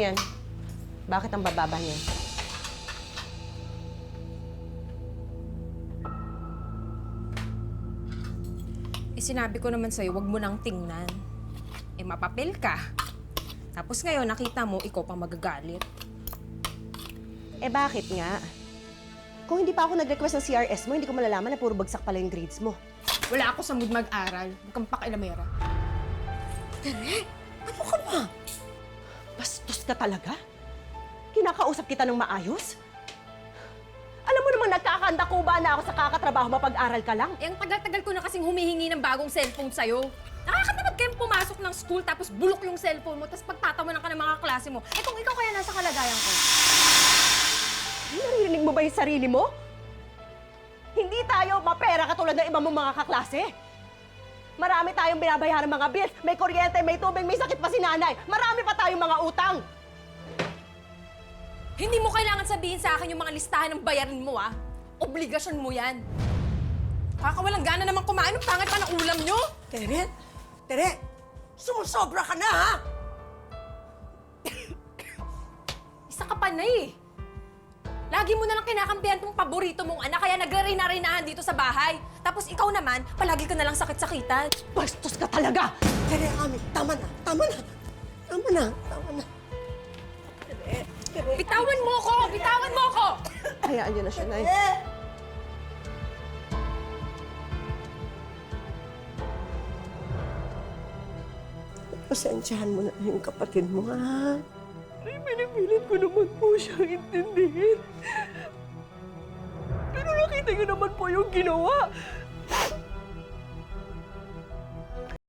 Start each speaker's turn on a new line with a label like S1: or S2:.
S1: yan? Bakit ang bababa niya?
S2: Sinabi ko naman sa'yo, wag mo nang tingnan. Mapapil ka. Tapos ngayon, nakita mo, ikaw pang magagalit.
S1: Bakit nga? Kung hindi pa ako nag-request ng CRS mo, hindi ko malalaman na puro bagsak pala yung grades mo.
S2: Wala ako sa mood mag-aral. Huwag kang pakialamera.
S1: Tere, ano ka ba? Bastos ka talaga? Kinakausap kita ng maayos? Alam mo naman, nagkakanda-kuba na ako sa kakatrabaho, mapag-aral ka lang.
S2: Ang tagal-tagal ko na kasing humihingi ng bagong cellphone sa'yo. Nakakatamad kayong pumasok ng school tapos bulok yung cellphone mo tapos pagtatawanan ka ng mga klase mo. Kung ikaw kaya nasa kalagayan ko.
S1: Naririnig mo ba yung sarili mo? Hindi tayo mapera katulad ng iba mong mga kaklase. Marami tayong binabayaran mga bills. May kuryente, may tubig, may sakit pa si nanay. Marami pa tayong mga utang.
S2: Hindi mo kailangan sabihin sa akin yung mga listahan ng bayarin mo, ah. Obligasyon mo yan. Kakawalang gana naman kumain. Ang pangit pa ng ulam nyo.
S3: Tere, sumusobra ka na, ha?
S2: Isa ka pa na eh. Lagi mo na lang kinakampihan tong paborito mong anak, kaya nagre-rina-rinahan dito sa bahay. Tapos ikaw naman, palagi ka na lang sakit-sakitan.
S1: Bastos ka talaga!
S3: Tere, Ami, tama na, tama na. Tama na, tama na. Tere.
S2: Bitawan mo ko! Bitawan mo ko!
S1: Hayaan niyo na siya, Nay.
S3: Pasensyahan mo na yung kapatid mo, ha? Ay, pinipilit ko naman po siyang intindihin. Pero nakita niyo naman po yung ginawa.